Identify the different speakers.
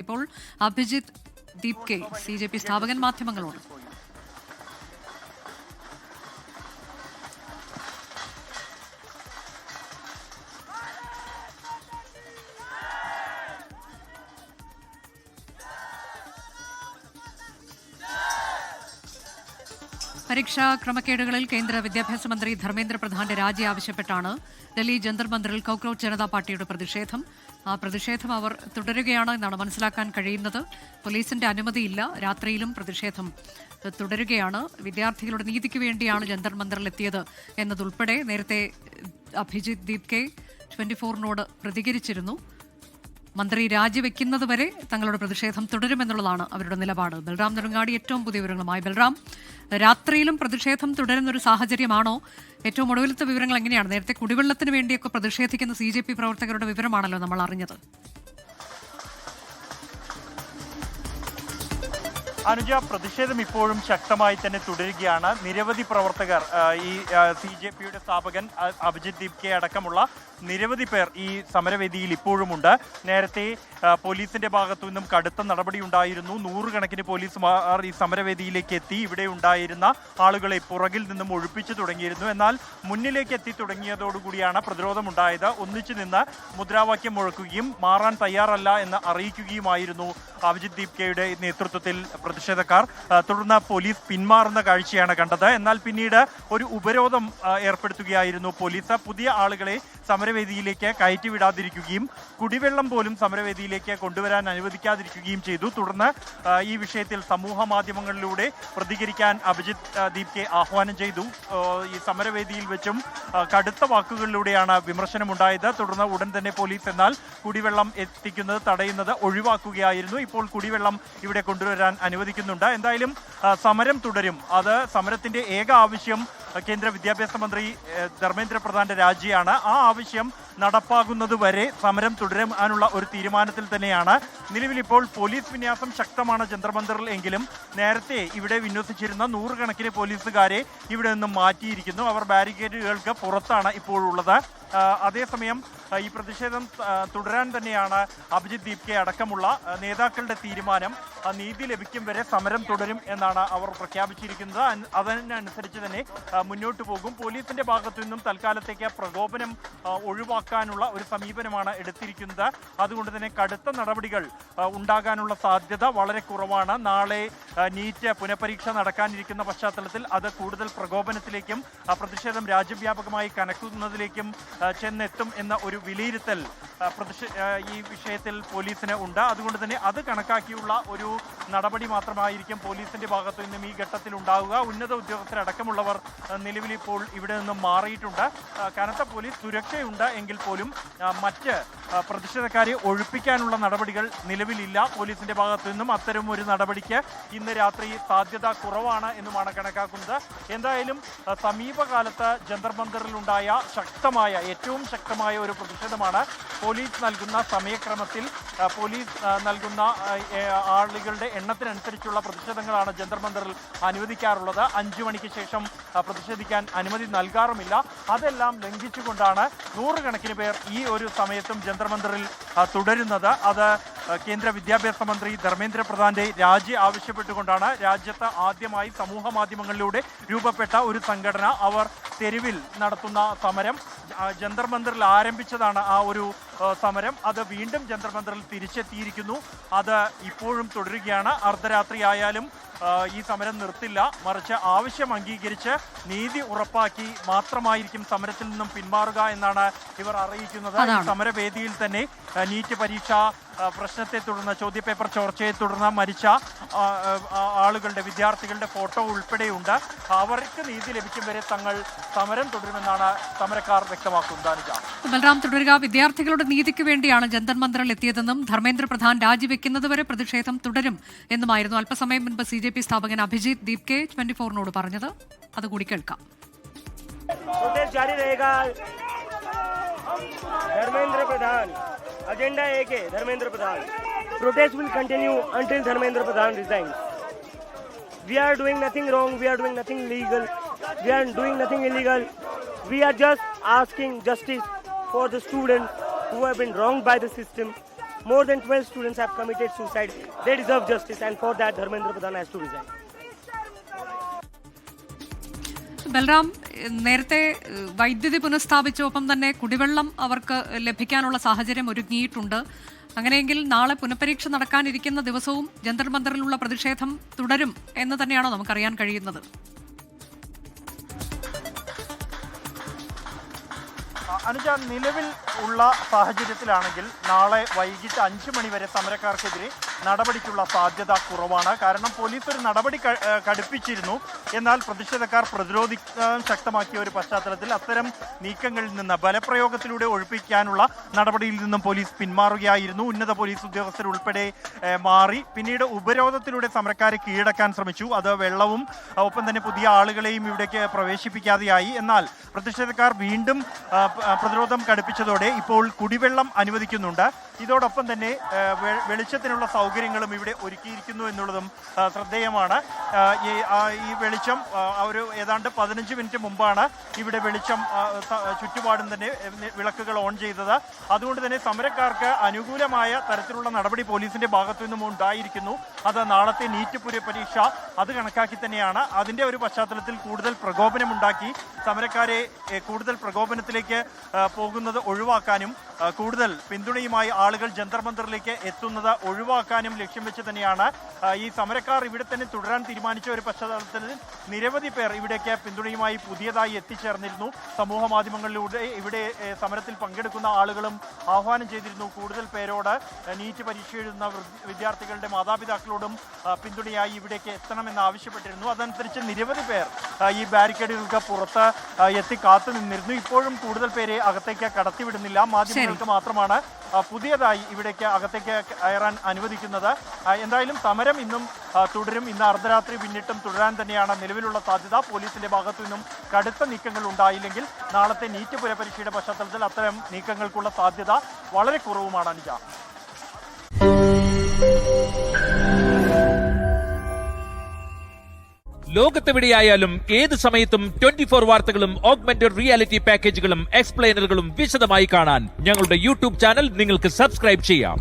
Speaker 1: ഇപ്പോൾ അഭിജിത്ത് ദീപ്കെ CJP സ്ഥാപകൻ മാധ്യമങ്ങളോട്. പരീക്ഷാ ക്രമക്കേടുകളിൽ കേന്ദ്ര വിദ്യാഭ്യാസ മന്ത്രി ധർമ്മേന്ദ്ര പ്രധാന്റെ രാജി ആവശ്യപ്പെട്ടാണ് ഡൽഹി ജന്തർ മന്ദിറിൽ കോക്രോച്ച് ജനതാ പാർട്ടിയുടെ പ്രതിഷേധം. ആ പ്രതിഷേധം അവർ തുടരുകയാണ് എന്നാണ് മനസ്സിലാക്കാൻ കഴിയുന്നത്. പോലീസിന്റെ അനുമതിയില്ല. രാത്രിയിലും പ്രതിഷേധം തുടരുകയാണ്. വിദ്യാർത്ഥികളുടെ നീതിക്ക് വേണ്ടിയാണ് ജന്തർ മന്ദിറിൽ എത്തിയത് എന്നതുൾപ്പെടെ നേരത്തെ അഭിജിത്ത് ദീപ്കെ 24-നോട് പ്രതികരിച്ചിരുന്നു. മന്ത്രി രാജിവെക്കുന്നതുവരെ തങ്ങളുടെ പ്രതിഷേധം തുടരുമെന്നുള്ളതാണ് അവരുടെ നിലപാട്. ബൽറാം നെടുങ്ങാടി ഏറ്റവും പുതിയ വിവരങ്ങളുമായി. ബൽറാം, രാത്രിയിലും പ്രതിഷേധം തുടരുന്നൊരു സാഹചര്യമാണോ? ഏറ്റവും ഒടുവിലത്തെ വിവരങ്ങൾ എങ്ങനെയാണ്? നേരത്തെ കുടിവെള്ളത്തിന് വേണ്ടിയൊക്കെ പ്രതിഷേധിക്കുന്ന CJP പ്രവർത്തകരുടെ വിവരമാണല്ലോ നമ്മൾ അറിഞ്ഞത്.
Speaker 2: അനുജ, പ്രതിഷേധം ഇപ്പോഴും ശക്തമായി തന്നെ തുടരുകയാണ്. നിരവധി പ്രവർത്തകർ, ഈ CJPയുടെ സ്ഥാപകൻ അഭിജിത്ത് ദീപ്കെ അടക്കമുള്ള നിരവധി പേർ ഈ സമരവേദിയിൽ ഇപ്പോഴുമുണ്ട്. നേരത്തെ പോലീസിന്റെ ഭാഗത്തു നിന്നും കടുത്ത നടപടി ഉണ്ടായിരുന്നു. 100 കണക്കിന് പോലീസുമാർ ഈ സമരവേദിയിലേക്ക് എത്തി ഇവിടെ ഉണ്ടായിരുന്ന ആളുകളെ പുറകിൽ നിന്നും ഒഴിപ്പിച്ചു തുടങ്ങിയിരുന്നു. എന്നാൽ മുന്നിലേക്ക് എത്തി തുടങ്ങിയതോടുകൂടിയാണ് പ്രതിരോധമുണ്ടായത്. ഒന്നിച്ചു നിന്ന് മുദ്രാവാക്യം മുഴക്കുകയും മാറാൻ തയ്യാറല്ല എന്ന് അറിയിക്കുകയുമായിരുന്നു അഭിജിത്ത് ദീപ്കെയുടെ നേതൃത്വത്തിൽ പ്രതിഷേധക്കാർ. തുടർന്ന് പോലീസ് പിന്മാറുന്ന കാഴ്ചയാണ് കണ്ടത്. എന്നാൽ പിന്നീട് ഒരു ഉപരോധം ഏർപ്പെടുത്തുകയായിരുന്നു പോലീസ്. പുതിയ ആളുകളെ സമരവേദിയിലേക്ക് കയറ്റിവിടാതിരിക്കുകയും കുടിവെള്ളം പോലും സമരവേദിയിലേക്ക് കൊണ്ടുവരാൻ അനുവദിക്കാതിരിക്കുകയും ചെയ്തു. തുടർന്ന് ഈ വിഷയത്തിൽ സമൂഹ മാധ്യമങ്ങളിലൂടെ പ്രതികരിക്കാൻ അഭിജിത്ത് ദീപ്കെ ആഹ്വാനം ചെയ്തു. ഈ സമരവേദിയിൽ വെച്ചും കടുത്ത വാക്കുകളിലൂടെയാണ് വിമർശനമുണ്ടായത്. തുടർന്ന് ഉടൻ തന്നെ പോലീസ് എന്നാൽ കുടിവെള്ളം എത്തിക്കുന്നത് തടയുന്നത് ഒഴിവാക്കുകയായിരുന്നു. ഇപ്പോൾ കുടിവെള്ളം ഇവിടെ കൊണ്ടുവരാൻ അനുവദിക്കുന്നുണ്ട്. എന്തായാലും സമരം തുടരും. അത് സമരത്തിന്റെ ഏക ആവശ്യം കേന്ദ്ര വിദ്യാഭ്യാസ മന്ത്രി ധർമ്മേന്ദ്ര പ്രധാന്റെ രാജിയാണ്. ആ ആവശ്യം നടപ്പാകുന്നത് വരെ സമരം തുടരാനുള്ള ഒരു തീരുമാനത്തിൽ തന്നെയാണ്. നിലവിൽ ഇപ്പോൾ പോലീസ് വിന്യാസം ശക്തമാണ് ജന്തർ മന്ദിറിൽ എങ്കിലും നേരത്തെ ഇവിടെ വിന്യസിച്ചിരുന്ന 100 കണക്കിന് പോലീസുകാരെ ഇവിടെ നിന്നും മാറ്റിയിരിക്കുന്നു. അവർ ബാരിക്കേഡുകൾക്ക് പുറത്താണ് ഇപ്പോഴുള്ളത്. അതേസമയം ഈ പ്രതിഷേധം തുടരാൻ തന്നെയാണ് അഭിജിത്ത് ദീപ്കെ അടക്കമുള്ള നേതാക്കളുടെ തീരുമാനം. നീതി ലഭിക്കും വരെ സമരം തുടരും എന്നാണ് അവർ പ്രഖ്യാപിച്ചിരിക്കുന്നത്. അതിനനുസരിച്ച് തന്നെ മുന്നോട്ട് പോകും. പോലീസിന്റെ ഭാഗത്തു നിന്നും തൽക്കാലത്തേക്ക് പ്രകോപനം ഒഴിവാക്കാനുള്ള ഒരു സമീപനമാണ് എടുത്തിരിക്കുന്നത്. അതുകൊണ്ട് തന്നെ കടുത്ത നടപടികൾ ഉണ്ടാകാനുള്ള സാധ്യത വളരെ കുറവാണ്. നാളെ നീറ്റ് പുനഃപരീക്ഷ നടക്കാനിരിക്കുന്ന പശ്ചാത്തലത്തിൽ അത് കൂടുതൽ പ്രകോപനത്തിലേക്കും പ്രതിഷേധം രാജ്യവ്യാപകമായി കനക്കുന്നതിലേക്കും ചെന്നെത്തും എന്ന ഒരു വിലയിരുത്തൽ ഈ വിഷയത്തിൽ പോലീസിന് ഉണ്ട്. അതുകൊണ്ട് തന്നെ അത് കണക്കാക്കിയുള്ള ഒരു നടപടി മാത്രമായിരിക്കും പോലീസിന്റെ ഭാഗത്തു നിന്നും ഈ ഘട്ടത്തിൽ ഉണ്ടാവുക. ഉന്നത ഉദ്യോഗസ്ഥരടക്കമുള്ളവർ നിലവിൽ ഇപ്പോൾ ഇവിടെ നിന്നും മാറിയിട്ടുണ്ട്. കനത്ത പോലീസ് സുരക്ഷയുണ്ട് എങ്കിൽ പോലും മറ്റ് പ്രതിഷേധക്കാരെ ഒഴിപ്പിക്കാനുള്ള നടപടികൾ നിലവിലില്ല. പോലീസിന്റെ ഭാഗത്തു നിന്നും അത്തരം ഒരു നടപടിക്ക് ഇന്ന് രാത്രി സാധ്യത കുറവാണ് എന്നുമാണ് കണക്കാക്കുന്നത്. എന്തായാലും സമീപകാലത്ത് ജന്തർ മന്ദിറിലുണ്ടായ ഏറ്റവും ശക്തമായ ഒരു പ്രതിഷേധമാണ് പോലീസ് നൽകുന്ന സമയക്രമത്തിൽ പോലീസ് നൽകുന്ന ആളുകളുടെ എണ്ണത്തിനനുസരിച്ചുള്ള പ്രതിഷേധങ്ങളാണ് ജന്തർ മന്ദിറിൽ അനുവദിക്കാറുള്ളത്. 5 മണിക്ക് ശേഷം പ്രതിഷേധിക്കാൻ അനുമതി നൽകാറുമില്ല. അതെല്ലാം ലംഘിച്ചുകൊണ്ടാണ് 100 കണക്കിന് പേർ ഈ ഒരു സമയത്തും ജന്തർ മന്ദിറിൽ തുടരുന്നത്. അത് കേന്ദ്ര വിദ്യാഭ്യാസ മന്ത്രി ധർമ്മേന്ദ്ര പ്രധാന്റെ രാജി ആവശ്യപ്പെട്ടുകൊണ്ടാണ്. രാജ്യത്ത് ആദ്യമായി സമൂഹ മാധ്യമങ്ങളിലൂടെ രൂപപ്പെട്ട ഒരു സംഘടന അവർ തെരുവിൽ നടത്തുന്ന സമരം ജന്തർ മന്ദിറിൽ ആരംഭിച്ചതാണ്. ആ ഒരു സമരം അത് വീണ്ടും ജന്തർ മന്ദിറിൽ തിരിച്ചെത്തിയിരിക്കുന്നു. അത് ഇപ്പോഴും തുടരുകയാണ്. അർദ്ധരാത്രിയായാലും ഈ സമരം നിർത്തില്ല. മറിച്ച് ആവശ്യം അംഗീകരിച്ച് നീതി ഉറപ്പാക്കി മാത്രമായിരിക്കും സമരത്തിൽ നിന്നും പിന്മാറുക എന്നാണ് ഇവർ അറിയിക്കുന്നത്. ഈ സമരവേദിയിൽ തന്നെ നീറ്റ് പരീക്ഷ പ്രശ്നത്തെ തുടർന്ന് ചോദ്യപേപ്പർ ചോർച്ചയെ തുടർന്ന് മരിച്ച ആളുകളുടെ വിദ്യാർത്ഥികളുടെ ഫോട്ടോ ഉൾപ്പെടെയുണ്ട്. അവർക്ക് നീതി ലഭിക്കും വരെ തങ്ങൾ സമരം തുടരുമെന്നാണ് സമരക്കാർ വ്യക്തമാക്കുന്നത്.
Speaker 1: ബൽറാം, തുടരുക. വിദ്യാർത്ഥികളുടെ നീതിക്ക് വേണ്ടിയാണ് ജന്തർ മന്ദിറിൽ എത്തിയതെന്നും ധർമ്മേന്ദ്ര പ്രധാൻ രാജിവെക്കുന്നതുവരെ പ്രതിഷേധം തുടരും എന്നുമായിരുന്നു അല്പസമയം മുൻപ് CJP സ്ഥാപകൻ അഭിജിത്ത് ദീപ്കെ 24-നോട് പറഞ്ഞത്. അതുകൂടി കേൾക്കാം.
Speaker 3: धर्मेंद्र प्रधान एजेंडा एक है. Dharmendra Pradhan protest will continue until Dharmendra Pradhan resigns. We are doing nothing wrong. We are doing nothing illegal. We are doing nothing illegal. We are just asking justice for the students who have been wronged by the system. More than 12 students have committed suicide. They deserve justice, and for that, Dharmendra Pradhan has to resign.
Speaker 1: Balram, നേരത്തെ വൈദ്യുതി പുനഃസ്ഥാപിച്ചു, ഒപ്പം തന്നെ കുടിവെള്ളം അവർക്ക് ലഭിക്കാനുള്ള സാഹചര്യം ഒരുങ്ങിയിട്ടുണ്ട്. അങ്ങനെയെങ്കിൽ നാളെ പുനഃപരീക്ഷ നടക്കാനിരിക്കുന്ന ദിവസവും ജന്തർ മന്ദറിലുള്ള പ്രതിഷേധം തുടരും എന്ന് തന്നെയാണോ നമുക്കറിയാൻ കഴിയുന്നത്?
Speaker 2: അനുജ, നിലവിൽ ഉള്ള സാഹചര്യത്തിലാണെങ്കിൽ നാളെ വൈകിട്ട് 5 മണി വരെ സമരക്കാർക്കെതിരെ നടപടിക്കുള്ള സാധ്യത കുറവാണ്. കാരണം പോലീസ് ഒരു നടപടി കടുപ്പിച്ചിരുന്നു. എന്നാൽ പ്രതിഷേധക്കാർ പ്രതിരോധിക്കാൻ ശക്തമാക്കിയ ഒരു പശ്ചാത്തലത്തിൽ അത്തരം നീക്കങ്ങളിൽ നിന്ന് ബലപ്രയോഗത്തിലൂടെ ഒഴിപ്പിക്കാനുള്ള നടപടിയിൽ നിന്നും പോലീസ് പിന്മാറുകയായിരുന്നു. ഉന്നത പോലീസ് ഉദ്യോഗസ്ഥരുൾപ്പെടെ മാറി. പിന്നീട് ഉപരോധത്തിലൂടെ സമരക്കാരെ കീഴടക്കാൻ ശ്രമിച്ചു. അത് വെള്ളവും ഒപ്പം തന്നെ പുതിയ ആളുകളെയും ഇവിടേക്ക് പ്രവേശിപ്പിക്കാതെയായി. എന്നാൽ പ്രതിഷേധക്കാർ വീണ്ടും പ്രതിരോധം കടുപ്പിച്ചതോടെ ഇപ്പോൾ കുടിവെള്ളം അനുവദിക്കുന്നുണ്ട്. ഇതോടൊപ്പം തന്നെ വെളിച്ചത്തിനുള്ള സൗകര്യങ്ങളും ഇവിടെ ഒരുക്കിയിരിക്കുന്നു എന്നുള്ളതും ശ്രദ്ധേയമാണ്. ഈ വെളിച്ചം ഒരു ഏതാണ്ട് 15 മിനിറ്റ് മുമ്പാണ് ഇവിടെ വെളിച്ചം ചുറ്റുപാടും തന്നെ വിളക്കുകൾ ഓൺ ചെയ്തത്. അതുകൊണ്ട് തന്നെ സമരക്കാർക്ക് അനുകൂലമായ തരത്തിലുള്ള നടപടി പോലീസിന്റെ ഭാഗത്തു നിന്നും ഉണ്ടായിരിക്കുന്നു. അത് നാളത്തെ നീറ്റ് പരീക്ഷ അത് കണക്കാക്കി തന്നെയാണ്. അതിന്റെ ഒരു പശ്ചാത്തലത്തിൽ കൂടുതൽ പ്രകോപനമുണ്ടാക്കി സമരക്കാരെ കൂടുതൽ പ്രകോപനത്തിലേക്ക് പോകുന്നത് ഒഴിവാക്കാനും കൂടുതൽ പിന്തുണയുമായി ആളുകൾ ജന്തർ മന്ദറിലേക്ക് എത്തുന്നത് ഒഴിവാക്കാനും ലക്ഷ്യം വെച്ച് തന്നെയാണ് ഈ സമരക്കാർ ഇവിടെ തന്നെ തുടരാൻ തീരുമാനിച്ച ഒരു പശ്ചാത്തലത്തിൽ നിരവധി പേർ ഇവിടേക്ക് പിന്തുണയുമായി പുതിയതായി എത്തിച്ചേർന്നിരുന്നു. സമൂഹ മാധ്യമങ്ങളിലൂടെ ഇവിടെ സമരത്തിൽ പങ്കെടുക്കുന്ന ആളുകളും ആഹ്വാനം ചെയ്തിരുന്നു കൂടുതൽ പേരോട് നീറ്റ് പരീക്ഷ എഴുതുന്ന വിദ്യാർത്ഥികളുടെ മാതാപിതാക്കളോടും പിന്തുണയായി ഇവിടേക്ക് എത്തണമെന്ന് ആവശ്യപ്പെട്ടിരുന്നു. അതനുസരിച്ച് നിരവധി പേർ ഈ ബാരിക്കേഡുകൾക്ക് പുറത്ത് എത്തി കാത്തു നിന്നിരുന്നു. ഇപ്പോഴും കൂടുതൽ പേരെ അകത്തേക്ക് കടത്തിവിടുന്നില്ല. മാധ്യമങ്ങൾക്ക് മാത്രമാണ് പുതിയതായി ഇവിടേക്ക് അകത്തേക്ക് കയറാൻ അനുവദിക്കുന്നത്. എന്തായാലും സമരം ഇന്നും തുടരും. ഇന്ന് അർദ്ധരാത്രി പിന്നിട്ടും തുടരാൻ തന്നെയാണ് നിലവിലുള്ള സാധ്യത. പോലീസിന്റെ ഭാഗത്തു നിന്നും കടുത്ത നീക്കങ്ങൾ ഉണ്ടായില്ലെങ്കിൽ നാളത്തെ നീറ്റ് പുനഃപരീക്ഷയുടെ പശ്ചാത്തലത്തിൽ അത്തരം നീക്കങ്ങൾക്കുള്ള സാധ്യത വളരെ കുറവുമാണ്. അനുജ,
Speaker 4: ലോകത്തെവിടെയായാലും ഏത് സമയത്തും 24 വാർത്തകളും ഓഗ്മെന്റഡ് റിയാലിറ്റി പാക്കേജുകളും എക്സ്പ്ലെയിനറുകളും വിശദമായി കാണാൻ ഞങ്ങളുടെ യൂട്യൂബ് ചാനൽ നിങ്ങൾക്ക് സബ്സ്ക്രൈബ് ചെയ്യാം.